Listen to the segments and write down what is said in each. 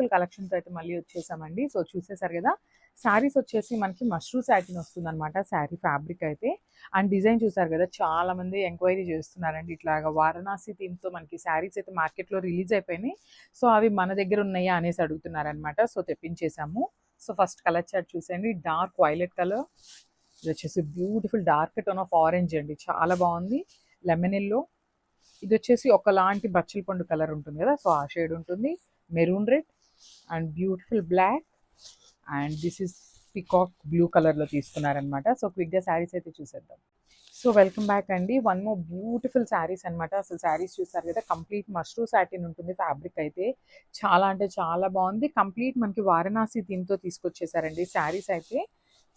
Beautiful కలెక్షన్తో అయితే మళ్ళీ వచ్చేసామండి. సో చూసేసారు కదా, శారీస్ వచ్చేసి మనకి మష్రూ సాటిన్ వస్తుంది అనమాట శారీ ఫ్యాబ్రిక్ అయితే. అండ్ డిజైన్ చూసారు కదా, చాలా మంది ఎంక్వైరీ చేస్తున్నారండి. ఇట్లాగా వారణాసి థీమ్తో మనకి శారీస్ అయితే మార్కెట్లో రిలీజ్ అయిపోయినాయి. సో అవి మన దగ్గర ఉన్నాయా అనేసి అడుగుతున్నారనమాట. సో తెప్పించేసాము. సో ఫస్ట్ కలర్ చార్ట్ చూసేయండి, డార్క్ వైలెట్ కలర్. ఇది వచ్చేసి beautiful dark tone of orange అండి, చాలా బాగుంది. Lemon yellow. ఇది వచ్చేసి ఒకలాంటి బచ్చల పండు కలర్ ఉంటుంది కదా, సో ఆ షేడ్ ఉంటుంది. Maroon red and beautiful black and this is peacock blue కలర్లో తీసుకున్నారనమాట. సో క్విక్గా శారీస్ అయితే చూసేద్దాం. సో వెల్కమ్ బ్యాక్ అండి. వన్ మోర్ బ్యూటిఫుల్ శారీస్ అనమాట. అసలు శారీస్ చూసారు కదా, కంప్లీట్ మష్రూ సాటిన్ ఉంటుంది ఫ్యాబ్రిక్ అయితే. చాలా అంటే చాలా బాగుంది. కంప్లీట్ మనకి వారణాసి థీమ్తో తీసుకొచ్చేసారండి శారీస్ అయితే.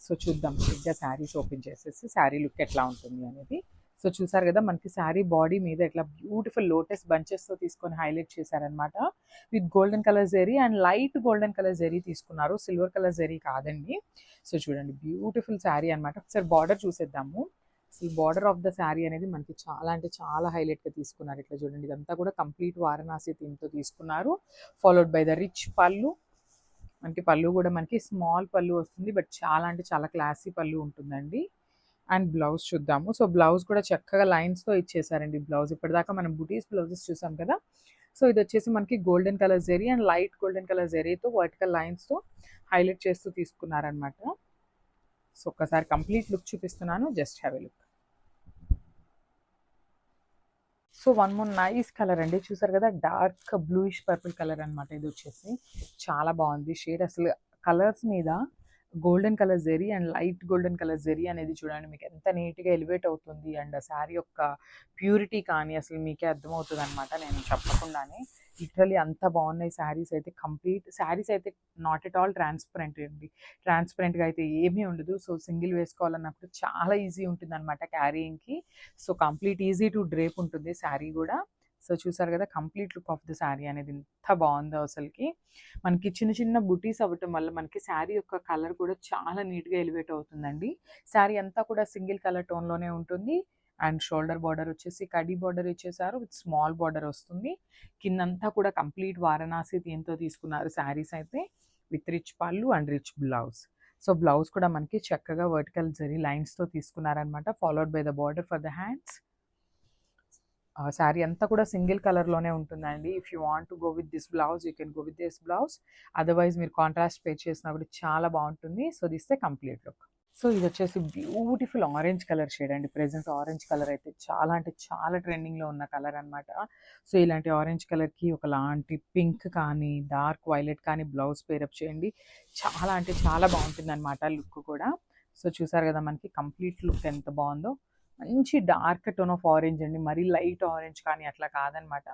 సో చూద్దాం క్విక్గా శారీస్ ఓపెన్ చేసేసి శారీ లుక్ ఎట్లా ఉంటుంది అనేది. సో చూసారు కదా, మనకి శారీ బాడీ మీద ఇట్లా బ్యూటిఫుల్ లోటస్ బంచెస్తో తీసుకొని హైలైట్ చేశారనమాట. With golden colour zari and light golden colour zari తీసుకున్నారు, సిల్వర్ కలర్ జెరీ కాదండి. సో చూడండి బ్యూటిఫుల్ శారీ అనమాట. ఒకసారి బార్డర్ చూసేద్దాము. అసలు బార్డర్ ఆఫ్ ద శారీ అనేది మనకి చాలా అంటే చాలా హైలైట్గా తీసుకున్నారు. ఇట్లా చూడండి, ఇదంతా కూడా కంప్లీట్ వారణాసి థీమ్తో తీసుకున్నారు. ఫాలోడ్ బై ద రిచ్ పళ్ళు. మనకి పళ్ళు కూడా మనకి స్మాల్ పళ్ళు వస్తుంది, బట్ చాలా అంటే చాలా క్లాసీ పళ్ళు ఉంటుందండి. అండ్ బ్లౌజ్ చూద్దాము. సో బ్లౌజ్ కూడా చక్కగా లైన్స్తో ఇచ్చేసారండి. బ్లౌజ్ ఇప్పటిదాకా మనం బుటీస్ బ్లౌజెస్ చూసాం కదా, సో ఇది వచ్చేసి మనకి golden colour zari and light golden colour జెరీతో వర్టికల్ లైన్స్తో హైలైట్ చేస్తూ తీసుకున్నారనమాట. సో ఒక్కసారి కంప్లీట్ లుక్ చూపిస్తున్నాను, just have a look. So one more nice colour అండి, చూసారు కదా, డార్క్ బ్లూయిష్ పర్పుల్ కలర్ అనమాట. ఇది వచ్చేసి చాలా బాగుంది షేడ్. అసలు కలర్స్ మీద golden colour zari and light golden colour zari అనేది చూడండి మీకు ఎంత నీట్గా ఎలివేట్ అవుతుంది. అండ్ శారీ యొక్క ప్యూరిటీ కానీ అసలు మీకే అర్థమవుతుంది అనమాట, నేను చెప్పకుండానే. లిటరలీ అంత బాగున్నాయి శారీస్ అయితే. కంప్లీట్ శారీస్ అయితే నాట్ ఎట్ ఆల్ ట్రాన్స్పరెంట్ అండి, ట్రాన్స్పరెంట్గా అయితే ఏమీ ఉండదు. సో సింగిల్ వేసుకోవాలన్నప్పుడు చాలా ఈజీ ఉంటుంది అనమాట క్యారీయింగ్కి. So complete easy to drape ఉంటుంది శారీ కూడా. సో చూసారు కదా, complete look of the sari అనేది ఎంత బాగుందో అసలుకి. మనకి చిన్న చిన్న బుటీస్ అవ్వటం వల్ల మనకి శారీ యొక్క కలర్ కూడా చాలా నీట్గా ఎలివేట్ అవుతుందండి. శారీ అంతా కూడా సింగిల్ కలర్ టోన్లోనే ఉంటుంది. అండ్ షోల్డర్ బార్డర్ వచ్చేసి కడీ బార్డర్ ఇచ్చేసారు, విత్ స్మాల్ బార్డర్ వస్తుంది. కిందంతా కూడా కంప్లీట్ వారణాసి థీమ్తో తీసుకున్నారు శారీస్ అయితే, విత్ రిచ్ పళ్ళు and rich blouse. So blouse కూడా మనకి చక్కగా వర్టికల్ జరీ లైన్స్తో తీసుకున్నారనమాట, followed by the border for the hands. Sari అంతా కూడా సింగిల్ కలర్లోనే ఉంటుందండి. If you want to go with this blouse you can go with this blouse, otherwise మీరు కాంట్రాస్ట్ పే చేసినా కూడా చాలా బాగుంటుంది. So this the complete look. So ఇది వచ్చేసి బ్యూటిఫుల్ ఆరెంజ్ కలర్ షేడ్ అండి. ప్రెజెంట్ ఆరెంజ్ కలర్ అయితే చాలా అంటే చాలా ట్రెండింగ్లో ఉన్న కలర్ అనమాట. సో ఇలాంటి ఆరెంజ్ కలర్కి ఒకలాంటి పింక్ కానీ డార్క్ వైలెట్ కానీ బ్లౌజ్ పేరప్ చేయండి, చాలా అంటే చాలా బాగుంటుంది అనమాట లుక్ కూడా. సో చూసారు కదా, మనకి కంప్లీట్ లుక్ ఎంత బాగుందో. మంచి డార్క్ టోన్ ఆఫ్ ఆరెంజ్ అండి, మరీ లైట్ ఆరెంజ్ కానీ అట్లా కాదనమాట.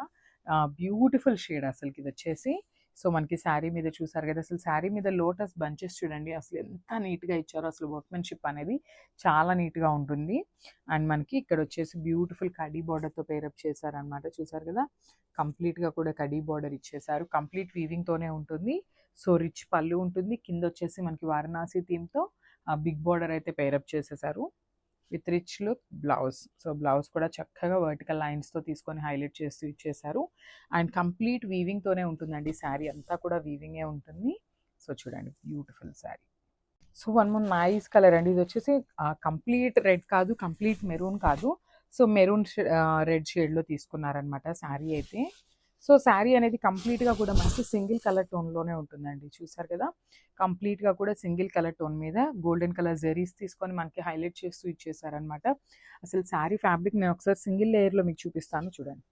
బ్యూటిఫుల్ షేడ్ అసలుకి ఇది వచ్చేసి. సో మనకి శారీ మీద చూసారు కదా, అసలు శారీ మీద లోటస్ బంచెస్ చూడండి అసలు ఎంత నీట్గా ఇచ్చారో. అసలు వర్క్మెన్షిప్ అనేది చాలా నీట్గా ఉంటుంది. అండ్ మనకి ఇక్కడ వచ్చేసి బ్యూటిఫుల్ కడీ బార్డర్తో పేరప్ చేశారనమాట. చూసారు కదా, కంప్లీట్గా కూడా కడీ బార్డర్ ఇచ్చేసారు. కంప్లీట్ వీవింగ్తోనే ఉంటుంది. సో రిచ్ పళ్ళు ఉంటుంది. కింద వచ్చేసి మనకి వారణాసి థీమ్తో బిగ్ బార్డర్ అయితే పేరప్ చేసేసారు, with rich look blouse. So blouse కూడా చక్కగా వర్టికల్ లైన్స్తో తీసుకొని హైలైట్ చేస్తూ ఇచ్చేసారు. అండ్ కంప్లీట్ వీవింగ్తోనే ఉంటుందండి, శారీ అంతా కూడా వీవింగే ఉంటుంది. సో చూడండి beautiful sari. So one more nice colour అండి. ఇది వచ్చేసి కంప్లీట్ రెడ్ కాదు, కంప్లీట్ మెరూన్ కాదు. సో మెరూన్ రెడ్ షేడ్లో తీసుకున్నారనమాట శారీ అయితే. సో శారీ అనేది కంప్లీట్గా కూడా మనకి సింగిల్ కలర్ టోన్లోనే ఉంటుందండి. చూసారు కదా, కంప్లీట్గా కూడా సింగిల్ కలర్ టోన్ మీద గోల్డెన్ కలర్ జెరీస్ తీసుకొని మనకి హైలైట్ చేస్తూ ఇచ్చేసారనమాట. అసలు శారీ ఫ్యాబ్రిక్ నేను ఒకసారి సింగిల్ లేయర్లో మీకు చూపిస్తాను చూడండి.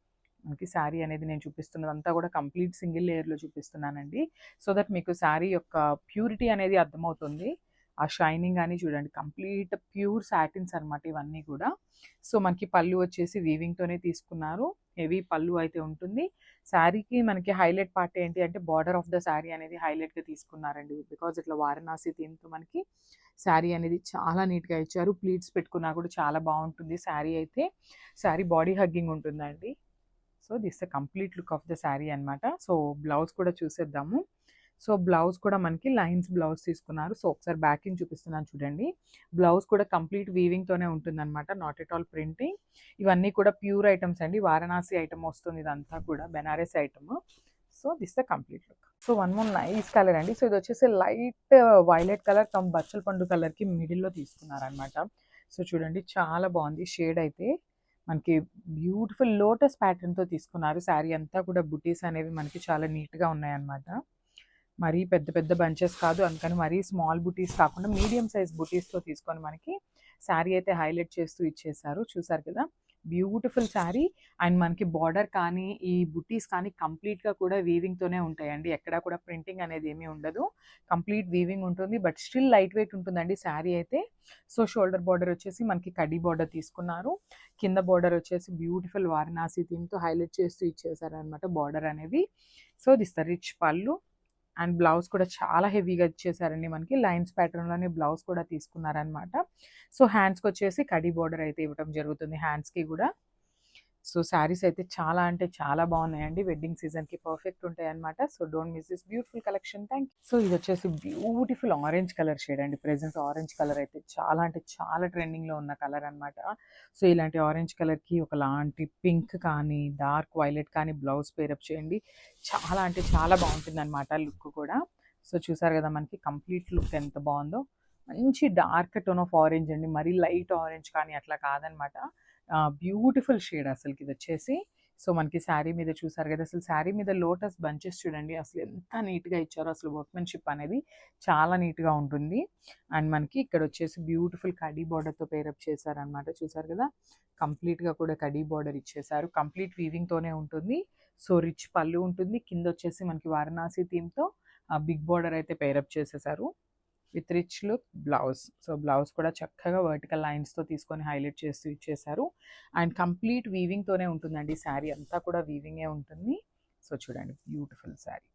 మనకి శారీ అనేది నేను చూపిస్తున్నదంతా కూడా కంప్లీట్ సింగిల్ లేయర్లో చూపిస్తున్నానండి, సో దట్ మీకు శారీ యొక్క ప్యూరిటీ అనేది అర్థమవుతుంది. ఆ షైనింగ్ కానీ చూడండి, కంప్లీట్ ప్యూర్ సాటిన్స్ అనమాట ఇవన్నీ కూడా. సో మనకి పళ్ళు వచ్చేసి వీవింగ్తోనే తీసుకున్నారు, హెవీ పళ్ళు అయితే ఉంటుంది. శారీకి మనకి హైలైట్ పార్ట్ ఏంటి అంటే బార్డర్ ఆఫ్ ద శారీ అనేది హైలైట్గా తీసుకున్నారండి. బికాజ్ ఇట్లా వారణాసి థీమ్తో మనకి శారీ అనేది చాలా నీట్గా ఇచ్చారు. ప్లీట్స్ పెట్టుకున్నా కూడా చాలా బాగుంటుంది శారీ అయితే. శారీ బాడీ హగ్గింగ్ ఉంటుందండి. So this the complete look of the sari అనమాట. సో బ్లౌజ్ కూడా చూసేద్దాము. సో బ్లౌజ్ కూడా మనకి లైన్స్ బ్లౌజ్ తీసుకున్నారు. సో ఒకసారి బ్యాకింగ్ చూపిస్తున్నాను చూడండి. బ్లౌజ్ కూడా కంప్లీట్ వీవింగ్తోనే ఉంటుందన్నమాట, నాట్ ఎట్ ఆల్ ప్రింటింగ్. ఇవన్నీ కూడా ప్యూర్ ఐటమ్స్ అండి, వారణాసి ఐటమ్ వస్తుంది ఇదంతా కూడా, Banaras item. So this the complete look. So one more nice colour అండి. సో ఇది వచ్చేసి లైట్ వైలెట్ కలర్ కమ్ బచ్చల పండు కలర్కి మిడిల్లో తీసుకున్నారనమాట. సో చూడండి చాలా బాగుంది షేడ్ అయితే. మనకి బ్యూటిఫుల్ లోటస్ ప్యాటర్న్తో తీసుకున్నారు. శారీ అంతా కూడా బుటీస్ అనేవి మనకి చాలా నీట్గా ఉన్నాయన్నమాట. మరీ పెద్ద పెద్ద బంచెస్ కాదు, అందుకని మరీ స్మాల్ బుటీస్ కాకుండా మీడియం సైజ్ బుటీస్తో తీసుకొని మనకి శారీ అయితే హైలైట్ చేస్తూ ఇచ్చేసారు. చూసారు కదా, బ్యూటిఫుల్ శారీ. అండ్ మనకి బార్డర్ కానీ ఈ బుటీస్ కానీ కంప్లీట్గా కూడా వీవింగ్తోనే ఉంటాయండి. ఎక్కడా కూడా ప్రింటింగ్ అనేది ఏమీ ఉండదు, కంప్లీట్ వీవింగ్ ఉంటుంది. బట్ స్టిల్ లైట్ వెయిట్ ఉంటుందండి శారీ అయితే. సో షోల్డర్ బార్డర్ వచ్చేసి మనకి కడ్డీ బార్డర్ తీసుకున్నారు. కింద బార్డర్ వచ్చేసి బ్యూటిఫుల్ వారణాసి థీమ్తో హైలైట్ చేస్తూ ఇచ్చేసారనమాట బార్డర్ అనేది. సో దిస్ ద రిచ్ పళ్ళు. అండ్ బ్లౌజ్ కూడా చాలా హెవీగా ఇచ్చేసారండి. మనకి లైన్స్ ప్యాటర్న్లోనే బ్లౌజ్ కూడా తీసుకున్నారనమాట. సో హ్యాండ్స్కి వచ్చేసి కడీ బార్డర్ అయితే ఇవ్వడం జరుగుతుంది హ్యాండ్స్కి కూడా. సో శారీస్ అయితే చాలా అంటే చాలా బాగున్నాయండి. వెడ్డింగ్ సీజన్కి పర్ఫెక్ట్ ఉంటాయి అనమాట. So don't miss this beautiful collection. Thank you. So ఇది వచ్చేసి బ్యూటిఫుల్ ఆరెంజ్ కలర్ షేడ్ అండి. ప్రెజెంట్ ఆరెంజ్ కలర్ అయితే చాలా అంటే చాలా ట్రెండింగ్లో ఉన్న కలర్ అనమాట. సో ఇలాంటి ఆరెంజ్ కలర్కి ఒకలాంటి పింక్ కానీ డార్క్ వైలెట్ కానీ బ్లౌజ్ పేరప్ చేయండి. చాలా అంటే చాలా బాగుంటుంది అనమాట లుక్ కూడా. సో చూసారు కదా మనకి కంప్లీట్ లుక్ ఎంత బాగుందో. మంచి డార్క్ టోన్ ఆఫ్ ఆరెంజ్ అండి, మరీ లైట్ ఆరెంజ్ కానీ అట్లా కాదనమాట. బ్యూటిఫుల్ షేడ్ అసలుకి ఇది వచ్చేసి. సో మనకి శారీ మీద చూసారు కదా, అసలు శారీ మీద లోటస్ బంచెస్ చూడండి అసలు ఎంత నీట్గా ఇచ్చారో. అసలు వర్క్మెన్షిప్ అనేది చాలా నీట్గా ఉంటుంది. అండ్ మనకి ఇక్కడ వచ్చేసి బ్యూటిఫుల్ కడీ బార్డర్తో పేరప్ చేశారనమాట. చూసారు కదా, కంప్లీట్గా కూడా కడీ బార్డర్ ఇచ్చేసారు. కంప్లీట్ వీవింగ్తోనే ఉంటుంది. సో రిచ్ పళ్ళు ఉంటుంది. కింద వచ్చేసి మనకి వారణాసి థీమ్తో బిగ్ బార్డర్ అయితే పేరప్ చేసేసారు with rich look blouse. So blouse కూడా చక్కగా వర్టికల్ లైన్స్తో తీసుకొని హైలైట్ చేస్తూ ఇచ్చేసారు. అండ్ కంప్లీట్ వీవింగ్తోనే ఉంటుందండి శారీ అంతా కూడా వీవింగే ఉంటుంది. సో చూడండి బ్యూటిఫుల్ శారీ.